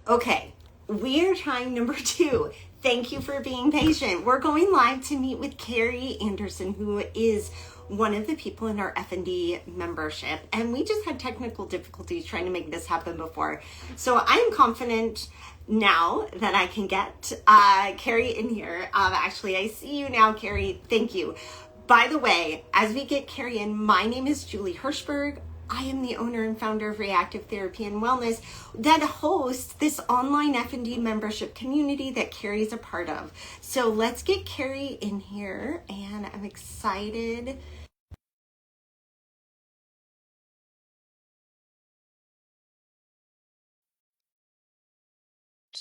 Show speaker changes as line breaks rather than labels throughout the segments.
Okay, we are trying number two. Thank you for being patient. We're going live to meet with Keri Anderson, who is one of the people in our F&D membership. And we just had technical difficulties trying to make this happen before. So I am confident now that I can get Keri in here. Actually, I see you now, Keri. Thank you. By the way, as we get Keri in, my name is Julie Hirschberg. I am the owner and founder of Reactive Therapy and Wellness that hosts this online F&D membership community that Keri's a part of. So let's get Keri in here, and I'm excited.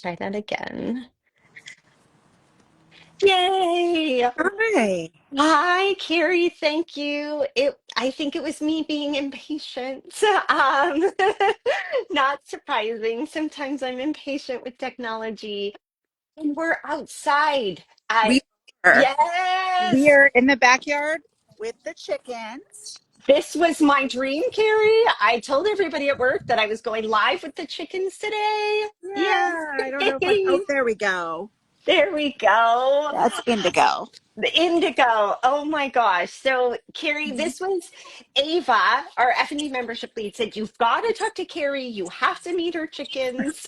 Try that again. Yay!
Hi.
Hi, Keri. Thank you. I think it was me being impatient. Um, Not surprising. Sometimes I'm impatient with technology. And we're outside.
We are we
Yes,
are in the backyard with the chickens.
this was my dream, Carrie. I told everybody at work that I was going live with the chickens today.
Yeah, I don't know if I
Yay!
oh there we go.
There we go.
That's indigo.
The indigo. Oh my gosh. So, Carrie,
Mhm.
this was Ava, our F&D membership lead, said, you've got to talk to Carrie. You have to meet her chickens.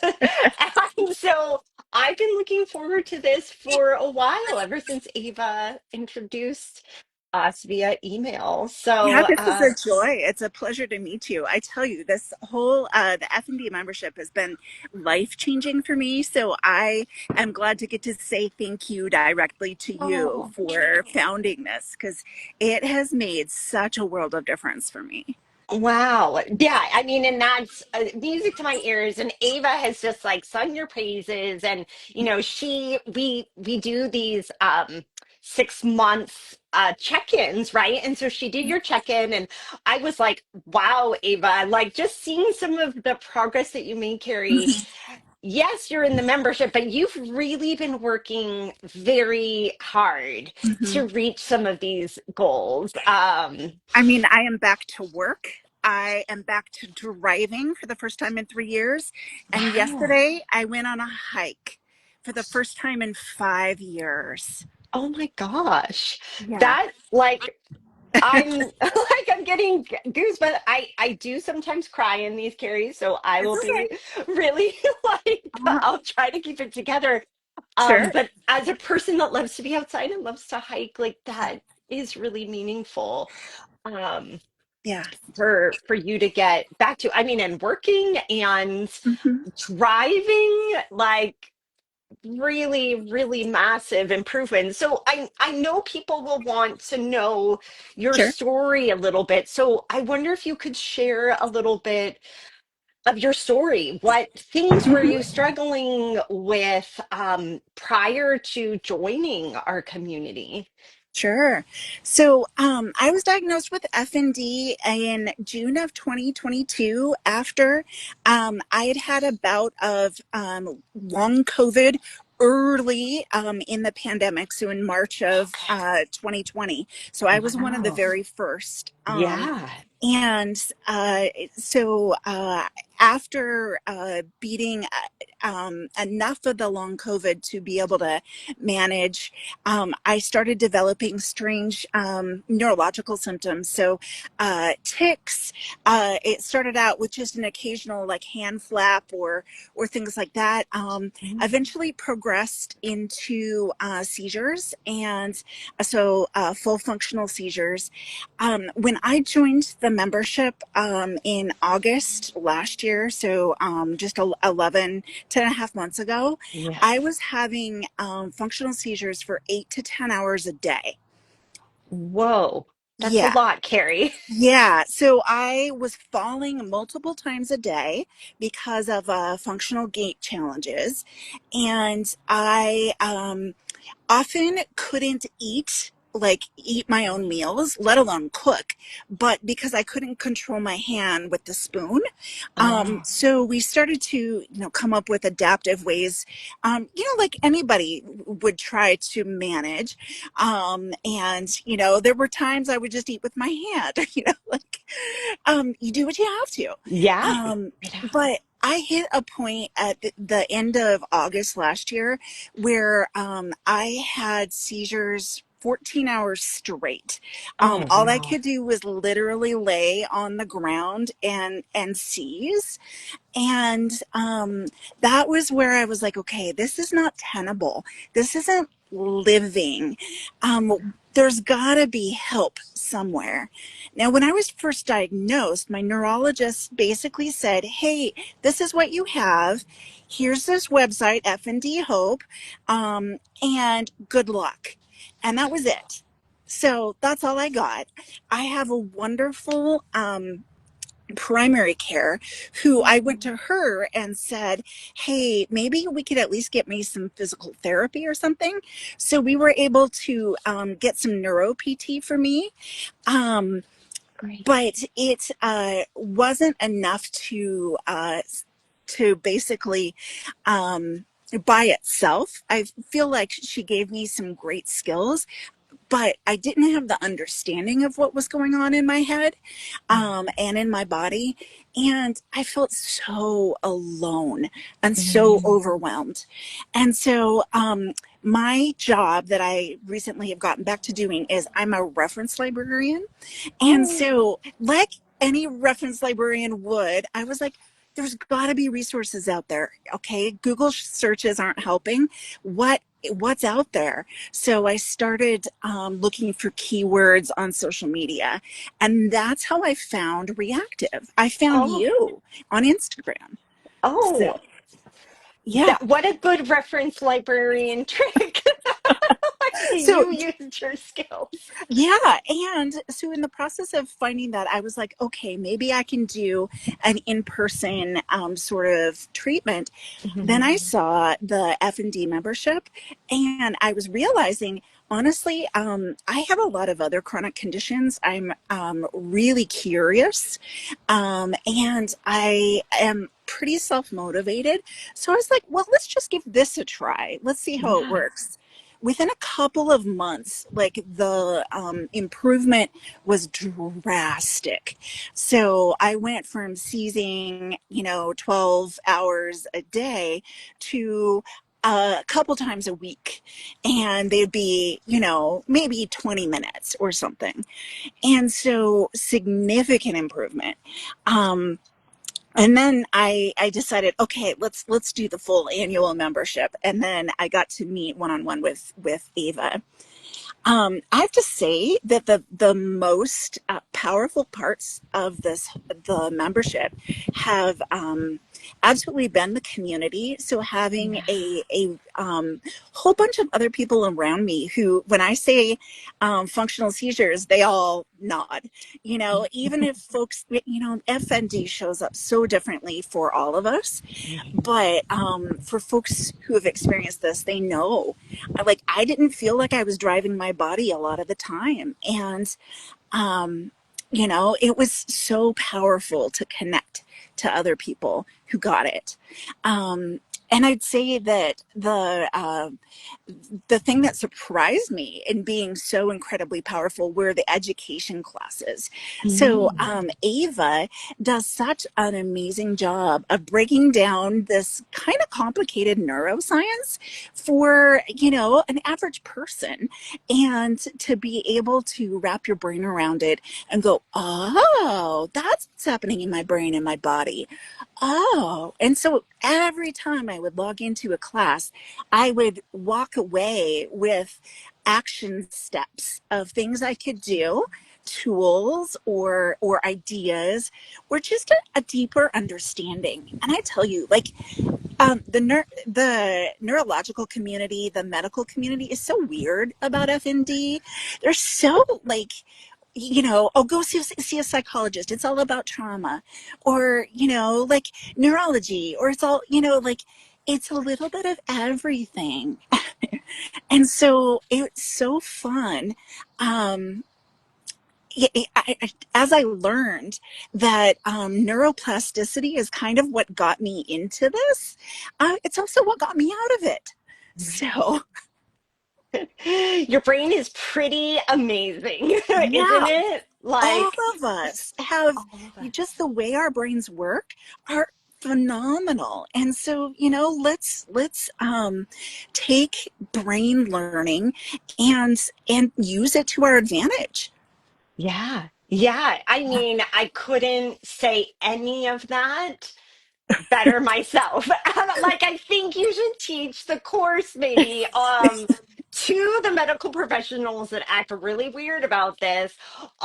And so I've been looking forward to this for a while, ever since Ava introduced us via email.
Yeah,
So,
this is a joy. It's a pleasure to meet you. I tell you, this whole the F&D membership has been life-changing for me. So I am glad to get to say thank you directly to you
oh,
for founding this because it has made such a world of difference for me.
wow. Yeah, I mean, and that's music to my ears. And Ava has just like sung your praises. And, we do these 6 month check-ins, right? And so she did your check-in, and I was like, wow, Ava, like just seeing some of the progress that you made, Carrie. Yes, you're in the membership, but you've really been working very hard
Mhm.
to reach some of these goals.
I mean, I am back to work. I am back to driving for the first time in 3 years. And
Wow.
yesterday I went on a hike for the first time in 5 years.
Oh my gosh.
Yeah.
That like I'm like I'm getting goosebumps. I do sometimes cry in these carries, so I
It's
will
okay.
be really like
Uh,
I'll try to keep it together.
sure.
But as a person that loves to be outside and loves to hike, like that is really meaningful. Um
Yeah.
for you to get back to, I mean, and working and
Hmm.
driving, like really, really massive improvement. So I know people will want to know your
Sure.
story a little bit. So I wonder if you could share a little bit of your story. What things were you
Mhm.
struggling with prior to joining our community?
Sure. So, I was diagnosed with FND in June of 2022 after I had had a bout of long COVID early in the pandemic, so in March of
Okay.
2020. So I was one of the
Wow.
very first.
Yeah.
And so after beating enough of the long COVID to be able to manage, I started developing strange neurological symptoms. So tics. It started out with just an occasional like hand flap or things like that. Eventually progressed into seizures and full functional seizures. When I joined the membership in August last year, so just 11, 10 and a half months ago,
Yeah.
I was having functional seizures for 8 to 10 hours a day.
Whoa. That's a
Yeah.
lot, Carrie.
Yeah, so I was falling multiple times a day because of functional gait challenges, and I often couldn't eat my own meals, let alone cook, but because I couldn't control my hand with the spoon.
Oh,
So we started to, come up with adaptive ways, like anybody would try to manage. And, there were times I would just eat with my hand, like, you do what you have to.
yeah.
Um,
It
but
happens.
I hit a point at the end of August last year where I had seizures 14 hours straight.
Oh
All I
no.
could do was literally lay on the ground and seize. And that was where I was like, okay, this is not tenable. This isn't living. There's got to be help somewhere. Now, when I was first diagnosed, my neurologist basically said, hey, this is what you have. Here's this website, F&D Hope, and good luck. And that was it. So that's all I got. I have a wonderful primary care who I went to her and said, hey, maybe we could at least get me some physical therapy or something. So we were able to get some neuro PT for me. Um,
Great.
but it wasn't enough to basically by itself. I feel like she gave me some great skills, but I didn't have the understanding of what was going on in my head and in my body. And I felt so alone and so
Mhm.
overwhelmed. And so, my job that I recently have gotten back to doing is I'm a reference librarian. And
Oh,
so, like any reference librarian would, I was like, there's got to be resources out there. Okay, Google searches aren't helping. What's out there? So I started looking for keywords on social media, and that's how I found reactive. I found
oh,
you on Instagram. So
oh.
yeah.
That what a good reference librarian trick.
So
You used your skills.
yeah, and so in the process of finding that, I was like, okay, maybe I can do an in-person sort of treatment. Then I
Mhm.
saw the F&D membership, and I was realizing, honestly, I have a lot of other chronic conditions. I'm really curious, and I am pretty self-motivated. So I was like, well, let's just give this a try. Let's see how it
Yeah.
works. Within a couple of months, like the improvement was drastic. So I went from seizing, 12 hours a day to a couple times a week. And they'd be, maybe 20 minutes or something. And so significant improvement. Um, and then I decided, okay, let's do the full annual membership. And then I got to meet one on one with Ava. I have to say that the most powerful parts of the membership have absolutely been the community. So having
Yeah.
a whole bunch of other people around me who, when I say functional seizures, they all nod. Even if folks, FND shows up so differently for all of us, but for folks who have experienced this, they know. Like I didn't feel like I was driving my body a lot of the time, and um, it was so powerful to connect to other people who got it. Um, and I'd say that the thing that surprised me in being so incredibly powerful were the education classes. So
Mm.
Ava does such an amazing job of breaking down this kind of complicated neuroscience for an average person, and to be able to wrap your brain around it and go, oh, that's what's happening in my brain and my body. Oh, and so every time I would log into a class, I would walk away with action steps of things I could do, tools or ideas, or just a deeper understanding. And I tell you, like the neurological community, the medical community is so weird about FND. They're so like, oh, go see a psychologist. It's all about trauma, or like neurology, or it's all like it's a little bit of everything. And so it's so fun. Um, as I learned that neuroplasticity is kind of what got me into this, it's also what got me out of it. So,
Your brain is pretty amazing,
yeah,
isn't it?
all
Like
of us have
all of
just
us.
the way our brains work are phenomenal. And so, let's take brain learning and use it to our advantage.
Yeah. Yeah. I mean, I couldn't say any of that better myself. Like, I think you should teach the course maybe to the medical professionals that act really weird about this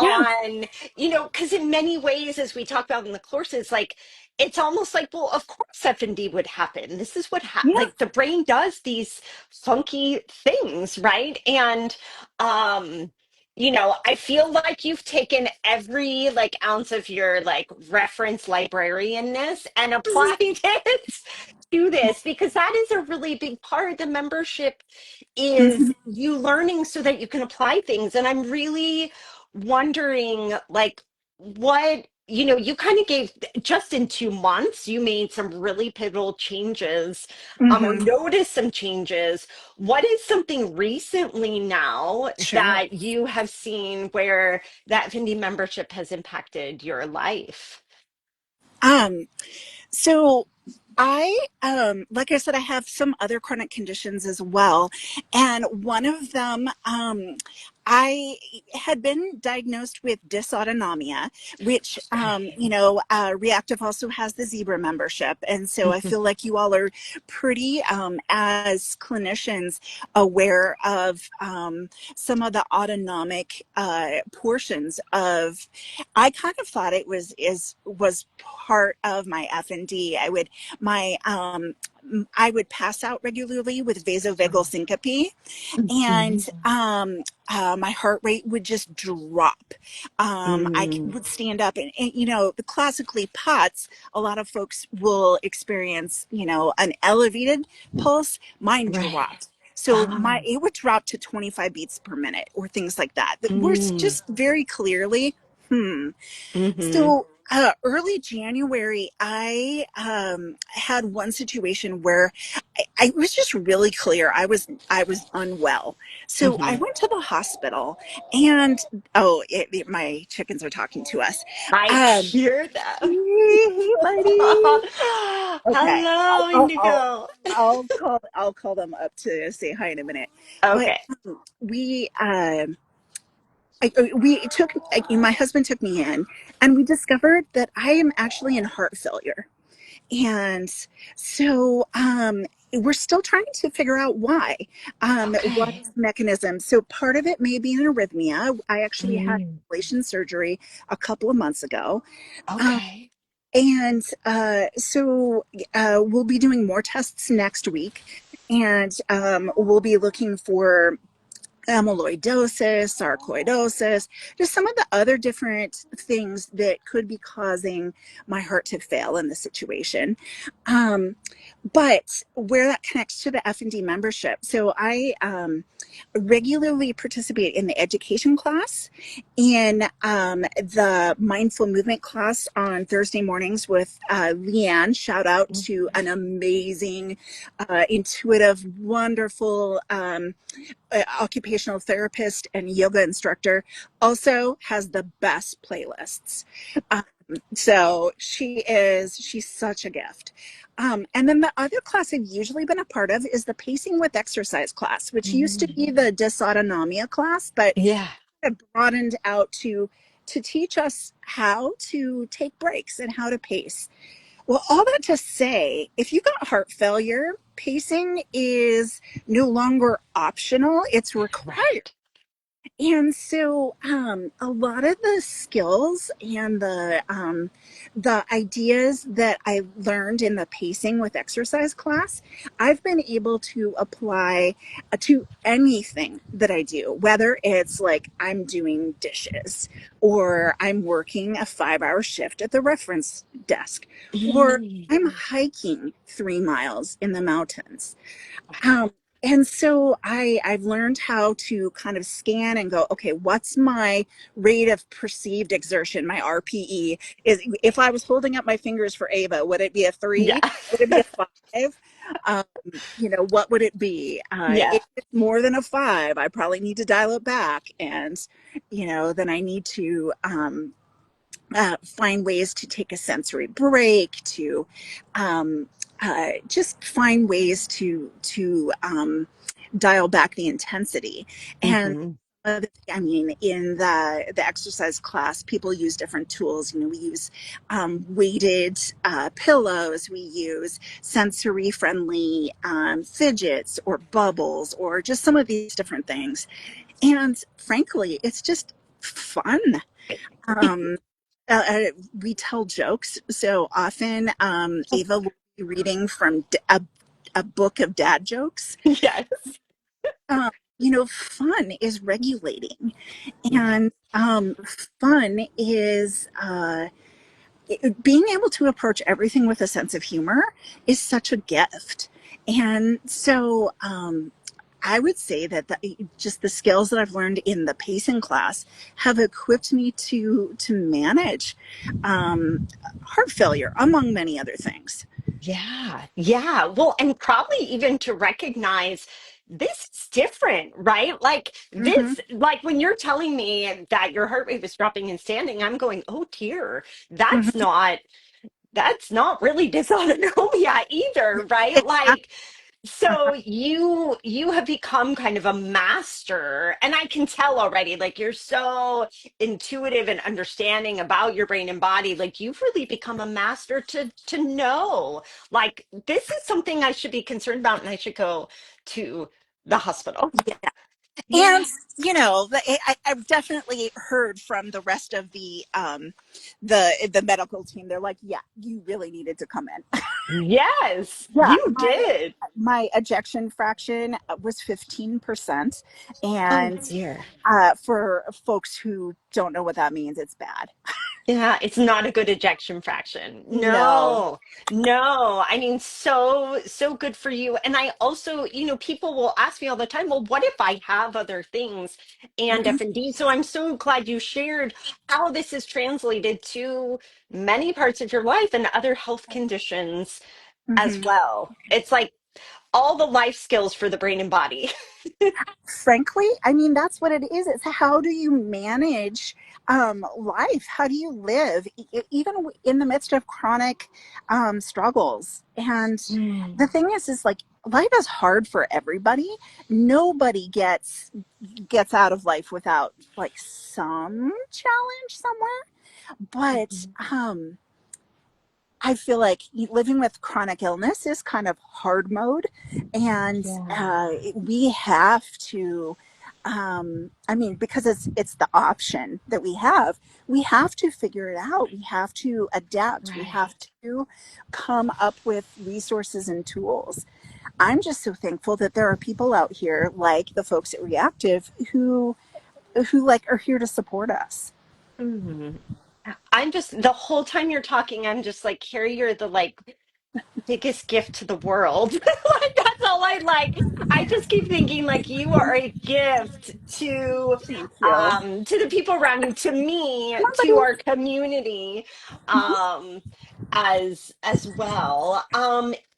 Yeah.
on, because in many ways, as we talk about in the courses, like it's almost like, well, of course F&D would happen. This is what
Yeah.
like the brain does these funky things, right? And I feel like you've taken every like ounce of your like reference librarianness and applied it to this because that is a really big part. The membership is
Mhm.
you learning so that you can apply things. And I'm really wondering like what you kind of gave just in 2 months, you made some really pivotal changes, or
Mhm.
noticed some changes. What is something recently now
Sure.
that you have seen where that Vindy membership has impacted your life?
Um, So like I said, I have some other chronic conditions as well. And one of them, I had been diagnosed with dysautonomia, which,
Okay.
Reactive also has the zebra membership. And so I feel like you all are pretty, as clinicians, aware of some of the autonomic portions of. I kind of thought it was part of my F&D. I would pass out regularly with vasovagal syncope, and
Mhm.
my heart rate would just drop. I
Mm.
would stand up, and classically POTS, a lot of folks will experience, an elevated pulse. Mine
Right.
dropped. So
Oh.
it would drop to 25 beats per minute or things like that. That were
Mm.
just very clearly,
Hmm.
so early January, I had one situation where I was just really clear. I was unwell, so I
Hmm.
went to the hospital, and my chickens are talking to us.
I
Um,
hear them.
hey, buddy. Okay,
Hello, Indigo.
I'll call them up to say hi in a minute. But
Okay.
we my husband took me in, and we discovered that I am actually in heart failure. And so we're still trying to figure out why, what
Okay.
is the mechanism. So part of it may be an arrhythmia. I actually had
Mm.
ablation surgery a couple of months ago. Um,
Okay.
and we'll be doing more tests next week. And we'll be looking for amyloidosis, sarcoidosis, just some of the other different things that could be causing my heart to fail in the situation. Um, but where that connects to the F&D membership, so I regularly participate in the education class, in the mindful movement class on Thursday mornings with Leanne. Shout out to an amazing, intuitive, wonderful occupational therapist and yoga instructor, also has the best playlists. Um, so she's such a gift. And then the other class I've usually been a part of is the pacing with exercise class, which used to
Mm.
be the dysautonomia class, but
Yeah.
it broadened out to teach us how to take breaks and how to pace. Well, all that to say, if you got heart failure, pacing is no longer optional, it's required.
Right.
And so a lot of the skills and the ideas that I learned in the pacing with exercise class, I've been able to apply to anything that I do, whether it's like I'm doing dishes, or I'm working a 5-hour shift at the reference desk, or
Mm.
I'm hiking 3 miles in the mountains.
Wow.
um, and so I've learned how to kind of scan and go, okay, what's my rate of perceived exertion, my RPE? Is, if I was holding up my fingers for Ava, would it be a
Yeah.
3? Would it be a 5? Um, what would it be?
Yeah.
If it's more than a 5, I probably need to dial it back. And, then I need to find ways to take a sensory break, to just find ways to dial back the intensity. And
Mm-hmm.
I mean, in the exercise class, people use different tools. You know, we use weighted pillows. We use sensory friendly fidgets or bubbles or just some of these different things. And frankly, it's just fun. Um, we tell jokes so often. Ava will be reading from a book of dad jokes.
Yes.
Um, you know, fun is regulating,
Yeah.
and fun is being able to approach everything with a sense of humor is such a gift. And so I would say that just the skills that I've learned in the pacing class have equipped me to manage heart failure, among many other things.
Yeah, yeah. Well, and probably even to recognize this is different, right? Like
Mm-hmm,
this, like when you're telling me that your heart rate was dropping and standing, I'm going, oh dear,
mm-hmm.
that's not really dysautonomia either, right? Like so you have become kind of a master, and I can tell already, like you're so intuitive and understanding about your brain and body. Like you've really become a master to know, like this is something I should be concerned about, and I should go to the hospital.
Yeah.
Yeah.
And you know, I've definitely heard from the rest of the medical team. They're like, "Yeah, you really needed to come in."
Yes,
Yeah,
you did.
my ejection fraction was 15%,
Oh
and
dear.
for folks who don't know what that means, it's bad.
Yeah, it's not a good ejection fraction.
No.
No, no. I mean, so good for you. And I also, people will ask me all the time, well, what if I have other things and
Hmm.
F&D? So I'm so glad you shared how this is translated to many parts of your life and other health conditions as
Hmm.
well. It's like all the life skills for the brain and body.
Frankly, I mean, that's what it is. It's how do you manage life? How do you live, even in the midst of chronic struggles? And the
Mm,
thing is like life is hard for everybody. Nobody gets out of life without like some challenge somewhere. But
mhm.
I feel like living with chronic illness is kind of hard mode, and
Yeah,
we have to. I mean, because it's the option that we have to figure it out. We have to adapt. We have
right.
to come up with resources and tools. I'm just so thankful that there are people out here like the folks at Reactive who like are here to support us.
Mhm. I'm just the whole time you're talking, I'm just like, Carrie, you're the like biggest gift to the world. Like that's all I like. I just keep thinking like you are a gift
Thank you.
to the people around you, to me, to
Nobody.
our community, um as well.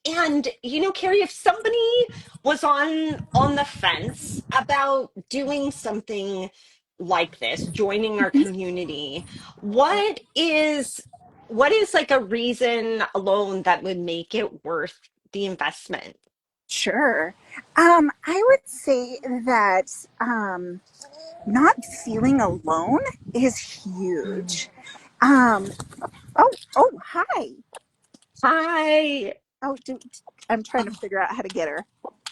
And Carrie, if somebody was on the fence about doing something like this, joining our community, what is like a reason alone that would make it worth the investment?
Sure. I would say that not feeling alone is
Mm.
huge. Um, oh, hi.
Hi.
Oh, I'm trying to
Oh,
figure out how to get her.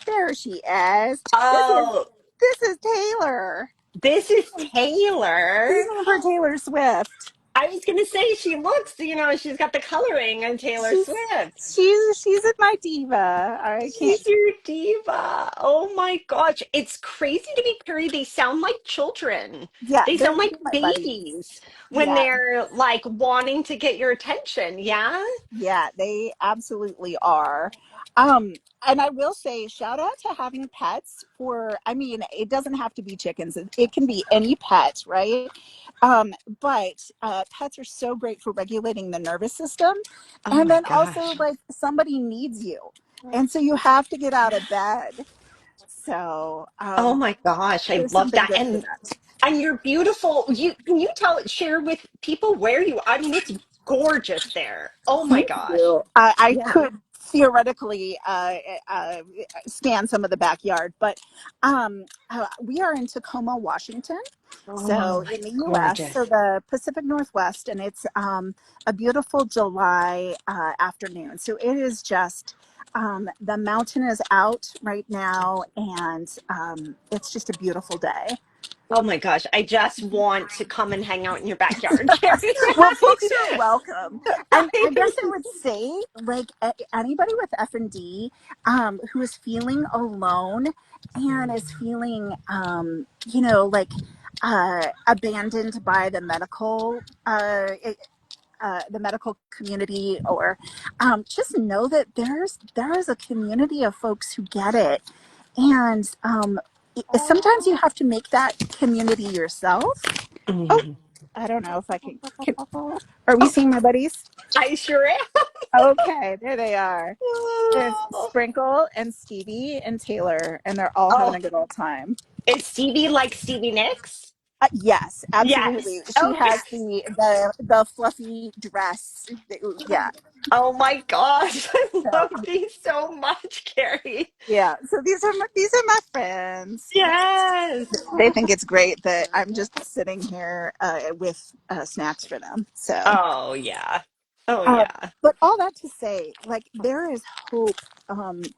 There she is. This is
oh,
this is Taylor.
this is Taylor.
She's in for Taylor Swift.
I was gonna say she looks, she's got the coloring on Taylor
She's
Swift.
she's in my diva. I can't.
She's your diva. Oh my gosh. It's crazy to be Carrie. They sound like children.
Yeah,
They
they're
sound like
my buddies.
babies when
Yeah.
they're like wanting to get your attention. Yeah.
Yeah, they absolutely are. Um, and I will say, shout out to having pets for, I mean, it doesn't have to be chickens, it can be any pet, right? But pets are so great for regulating the nervous system.
Oh
And
my
then also,
gosh.
like, somebody needs you. And so you have to get out
Yeah.
of bed. So
Oh my gosh, I
there's
love
something
that.
good for
And
that.
And you're beautiful. You can you share with people where you, I mean, it's gorgeous there. Oh my
Thank
gosh.
you. I
Yeah.
could theoretically scan some of the backyard, but we are in Tacoma, Washington, so
Oh,
in the
it's
U.S., so
gorgeous.
the Pacific Northwest, and it's a beautiful July afternoon. So it is just the mountain is out right now, and it's just a beautiful day.
Oh my gosh. I just want to come and hang out in your backyard, Carrie.
Well, folks are welcome, and I
I-
guess I would say, like anybody with F&D who is feeling alone and is feeling, like abandoned by the medical community, or just know that there is a community of folks who get it, and sometimes you have to make that community yourself. Oh,
Mhm.
I don't know if can are we seeing my buddies?
I sure am.
Okay, there they are. There's Sprinkle and Stevie and Taylor, and they're all having
Oh,
a good old time.
is Stevie like Stevie Nicks?
Yes, absolutely.
Yes.
She
Okay.
has the fluffy dress. Yeah,
Oh my gosh. I
so,
love these so much, Carrie.
yeah. So these are my friends.
Yes.
They think it's great that I'm just sitting here with snacks for them. So.
Oh yeah. Oh
Uh,
yeah.
but all that to say, like there is hope. Um,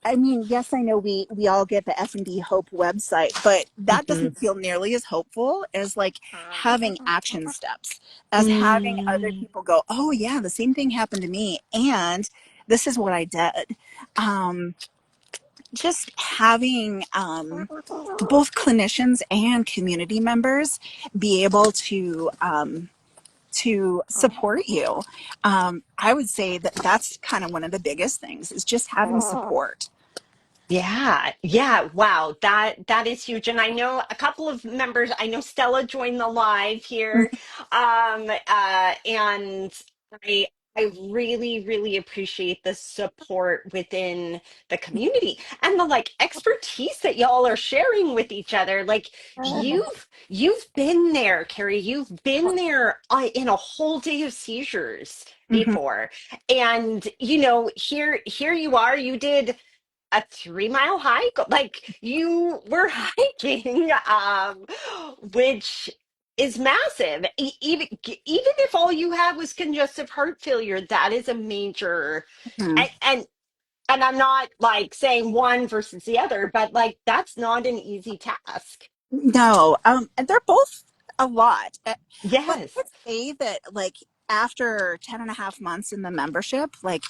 I mean, yes, I know we all get the F&D Hope website, but that
Mhm.
doesn't feel nearly as hopeful as like having action steps, as having other
Mm.
people go, oh yeah, the same thing happened to me, and this is what I did. Um, just having both clinicians and community members be able to support you. I would say that that's kind of one of the biggest things is just having support.
Yeah, yeah, wow, that is huge. And I know a couple of members, I know Stella joined the live here. And I really, really appreciate the support within the community and the like expertise that y'all are sharing with each other. Like you've been there, Carrie. You've been there in a whole day of seizures
Mhm.
before. And here you are, you did a 3 mile hike, like you were hiking, which is massive. Even if all you had was congestive heart failure, that is a major.
Mhm.
And and, and I'm not like saying one versus the other, but like that's not an easy task.
No, and they're both a lot. But I
Yes.
would say that, like, after 10 and a half months in the membership, like,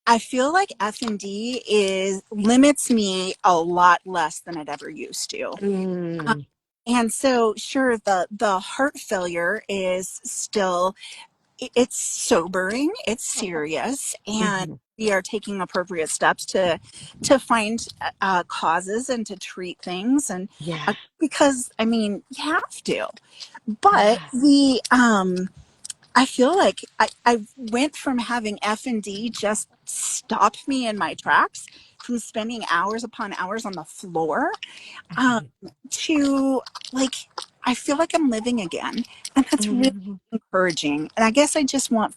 I feel like F&D is limits me a lot less than it ever used to. Um,
Mm,
and so, sure, the heart failure is still it's sobering, it's serious, and
mhm.
we are taking appropriate steps to find causes and to treat things, and
Yeah.
because I mean you have to. But
Yeah.
the I feel like I went from having F&D just stop me in my tracks from spending hours upon hours on the floor um, to like I feel like I'm living again, and that's really
Mhm.
encouraging. And I guess I just want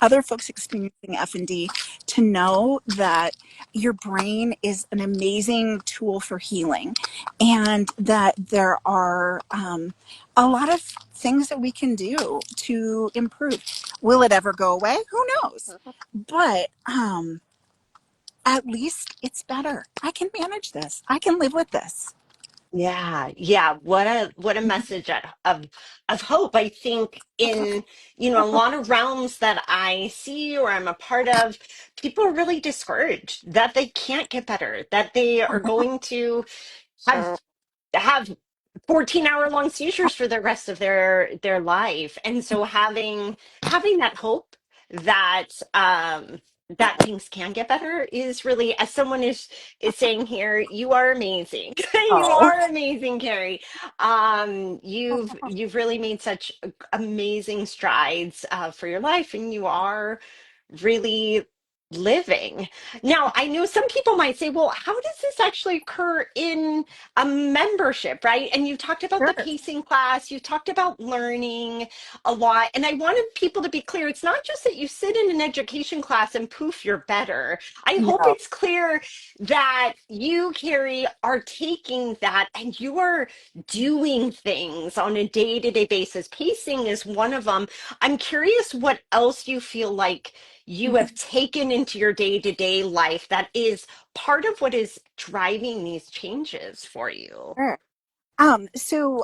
other folks experiencing F&D to know that your brain is an amazing tool for healing, and that there are a lot of things that we can do to improve. Will it ever go away? Who knows? But at least it's better. I can manage this. I can live with this.
Yeah, yeah. What a message of hope. I think in a lot of realms that I see or I'm a part of, people are really discouraged that they can't get better, that they are going to have have 14-hour long seizures for the rest of their life. And so having that hope that that things can get better is really, as someone is saying here, you are amazing. You
Oh,
are amazing, Carrie. You've really made such amazing strides for your life, and you are really living. Now, I know some people might say, well, how does this actually occur in a membership, right? And you talked about the
Sure.
pacing class, you talked about learning a lot. And I wanted people to be clear, it's not just that you sit in an education class and poof, you're better. I hope
No.
it's clear that you, Carrie, are taking that and you are doing things on a day-to-day basis. Pacing is one of them. I'm curious what else you feel like you have taken into your day-to-day life that is part of what is driving these changes for you.
Sure. So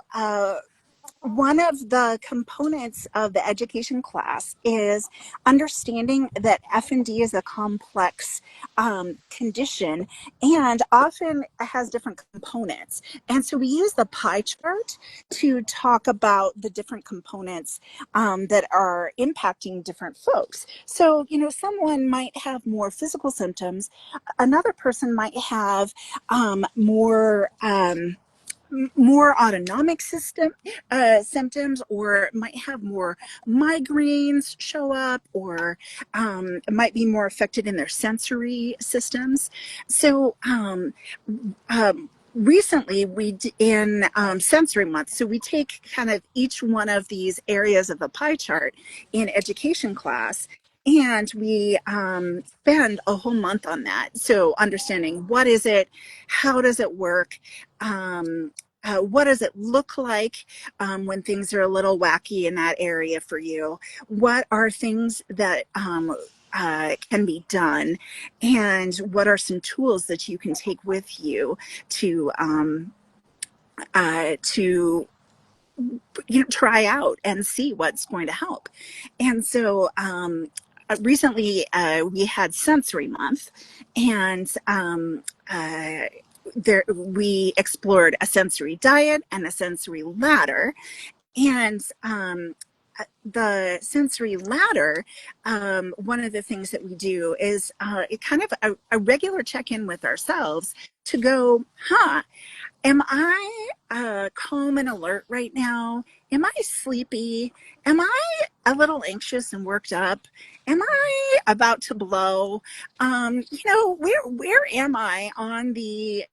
one of the components of the education class is understanding that F&D is a complex condition and often has different components. And so we use the pie chart to talk about the different components that are impacting different folks. So, someone might have more physical symptoms, another person might have more. More autonomic system symptoms, or might have more migraines show up, or might be more affected in their sensory systems. So recently in sensory month, so we take kind of each one of these areas of the pie chart in education class, and we spend a whole month on that. So understanding what is it, how does it work, what does it look like when things are a little wacky in that area for you? What are things that can be done, and what are some tools that you can take with you to try out and see what's going to help? And so recently we had sensory month, and there we explored a sensory diet and a sensory ladder. And the sensory ladder, one of the things that we do is it kind of a regular check-in with ourselves to go, am I calm and alert right now? Am I sleepy? Am I a little anxious and worked up? Am I about to blow? Where am I on the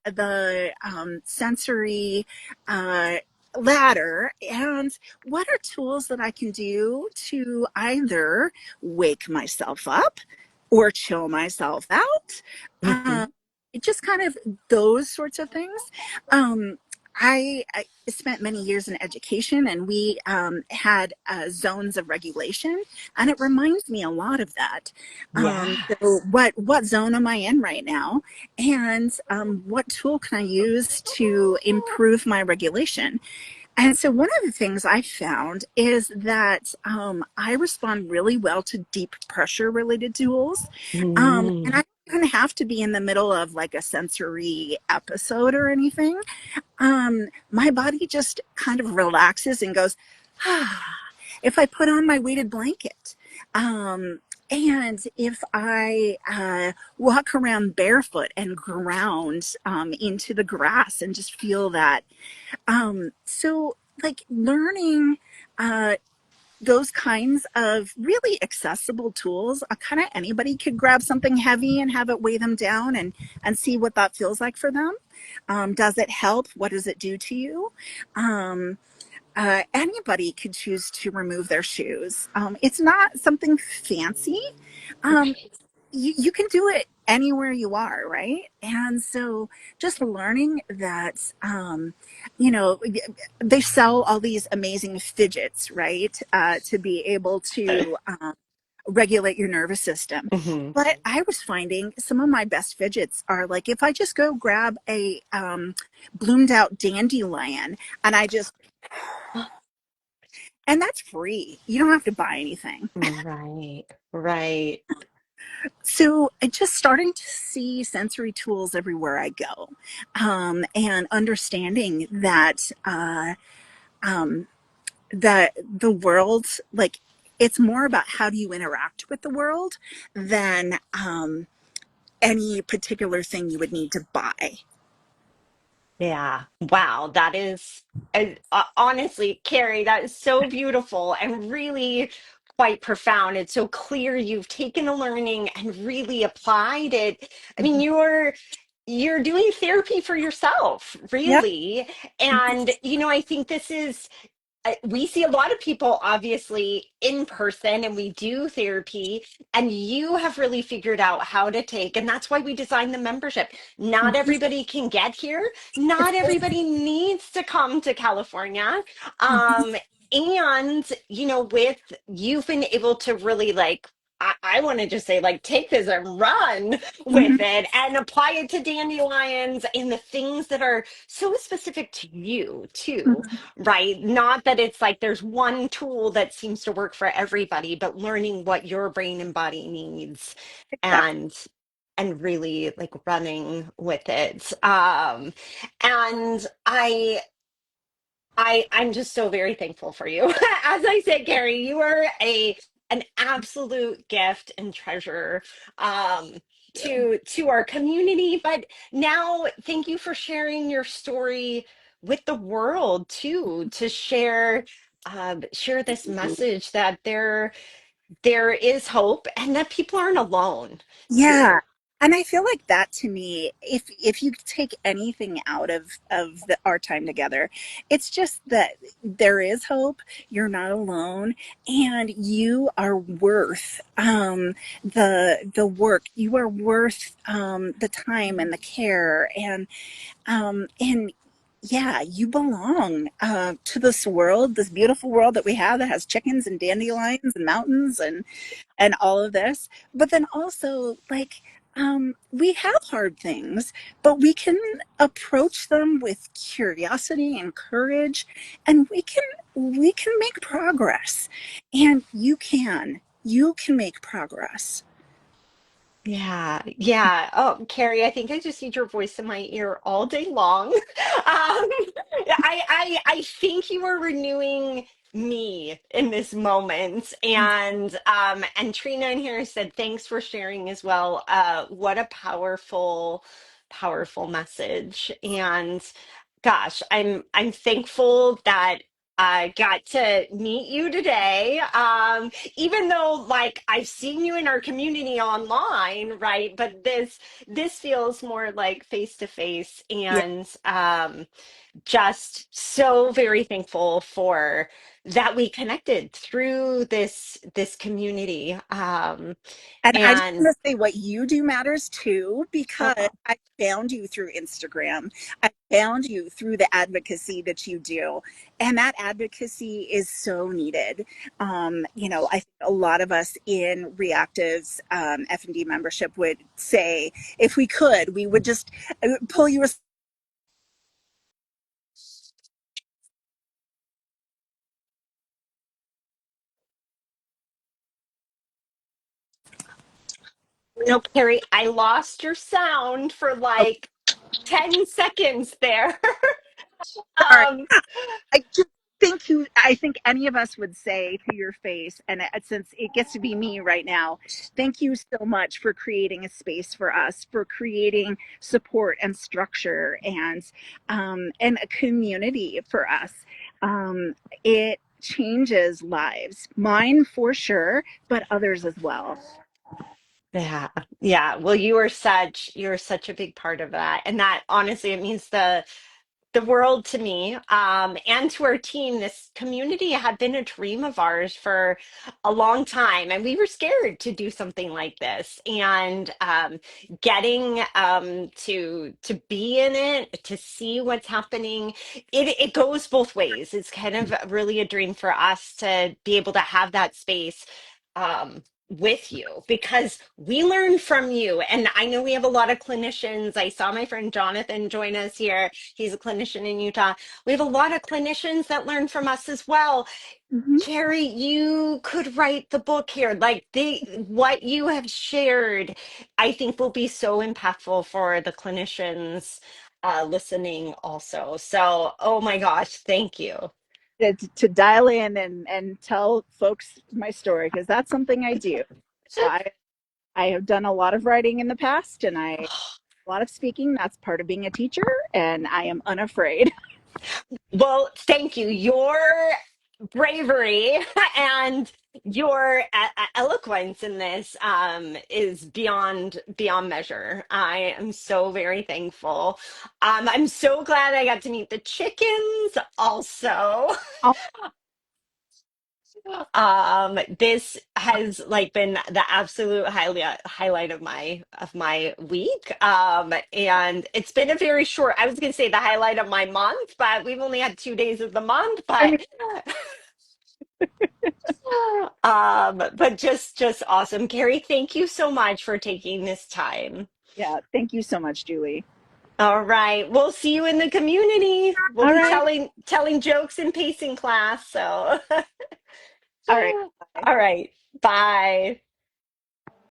sensory ladder? And what are tools that I can do to either wake myself up or chill myself out?
Mhm.
Just kind of those sorts of things. I spent many years in education, and we had zones of regulation, and it reminds me a lot of that.
Yeah.
So what zone am I in right now, and what tool can I use to improve my regulation? And so one of the things I found is that I respond really well to deep pressure related tools. And
Mm.
I don't even have to be in the middle of like a sensory episode or anything. My body just kind of relaxes and goes, if I put on my weighted blanket, and if I walk around barefoot and ground into the grass and just feel that. So, like learning uh, those kinds of really accessible tools, kind of anybody could grab something heavy and have it weigh them down and see what that feels like for them. Does it help? What does it do to you? Um, Anybody could choose to remove their shoes. It's not something fancy. Um,
Right.
you can do it anywhere you are, right? And so just learning that, they sell all these amazing fidgets, right? To be able to regulate your nervous system.
Mhm.
But I was finding some of my best fidgets are like if I just go grab a bloomed out dandelion and I just, and that's free. You don't have to buy anything.
Right. Right.
So I just starting to see sensory tools everywhere I go, and understanding that um, that the world, like, it's more about how do you interact with the world than any particular thing you would need to buy.
Yeah. Wow. That is, honestly, Carrie, that is so beautiful and really quite profound. It's so clear you've taken the learning and really applied it. I mean, you're doing therapy for yourself,
Yep.
really. And I think this is we see a lot of people obviously in person and we do therapy, and you have really figured out how to take, and that's why we designed the membership. Not
Mhm.
everybody can get here,
It's
not everybody needs to come to California.
Mhm.
um and with you've been able to really like I want to just say, like, take this and run with
Mhm.
it and apply it to dandelions and the things that are so specific to you too,
Mhm.
right? Not that it's like there's one tool that seems to work for everybody, but learning what your brain and body needs,
Exactly.
and really like running with it. And I'm just so very thankful for you. As I said, Keri, you are an absolute gift and treasure, um, to our community. But now, thank you for sharing your story with the world too, to share this message that there is hope and that people aren't alone
Yeah.
too.
And I feel like that, to me, if you take anything out of our time together, it's just that there is hope. You're not alone, and you are worth the work. You are worth the time and the care, and yeah, you belong to this world, this beautiful world that we have, that has chickens and dandelions and mountains and all of this. But then also, like, we have hard things, but we can approach them with curiosity and courage, and we can make progress. And you can make progress.
Yeah, yeah. Oh, Carrie, I think I just need your voice in my ear all day long. I think you are renewing me in this moment. And Trina in here said thanks for sharing as well. What a powerful, powerful message. And gosh, I'm thankful that I got to meet you today. Even though like I've seen you in our community online, right? But this feels more like face to face,
Yeah.
and just so very thankful for that we connected through this community.
And I just
And
want to say what you do matters too, because
oh,
I found you through Instagram. I found you through the advocacy that you do. And that advocacy is so needed. I think a lot of us in Reactive's F&D membership would say, if we could, we would just pull you aside.
no, Carrie, I lost your sound for like 10 seconds there. um
I think any of us would say to your face, and since it gets to be me right now, thank you so much for creating a space for us, for creating support and structure, and a community for us. Um, it changes lives, mine for sure, but others as well.
Yeah, yeah. Well, you're such a big part of that. And that honestly, it means the world to me, and to our team. This community had been a dream of ours for a long time, and we were scared to do something like this. And getting to be in it, to see what's happening, it goes both ways. It's kind of really a dream for us to be able to have that space. With you, because we learn from you. And I know we have a lot of clinicians. I saw my friend Jonathan join us here. He's a clinician in Utah. We have a lot of clinicians that learn from us as well.
Mhm.
Carrie, you could write the book here. Like what you have shared, I think will be so impactful for the clinicians listening also. So, oh my gosh, thank you.
To dial in and tell folks my story, because that's something I do. I have done a lot of writing in the past, and a lot of speaking. That's part of being a teacher, and I am unafraid.
Well, thank you.
bravery and your eloquence in this is beyond measure. I am so very thankful. I'm so glad I got to meet the chickens also.
Oh,
This has like been the absolute highlight of my week. And it's been a very short, I was gonna say the highlight of my month, but we've only had 2 days of the month,
I mean,
but just awesome. Carrie, thank you so much for taking this time.
yeah. Thank you so much, Julie.
All right, we'll see you in the community. We'll
All
be
right.
telling jokes in pacing class. So,
All right. Bye.
all right, bye.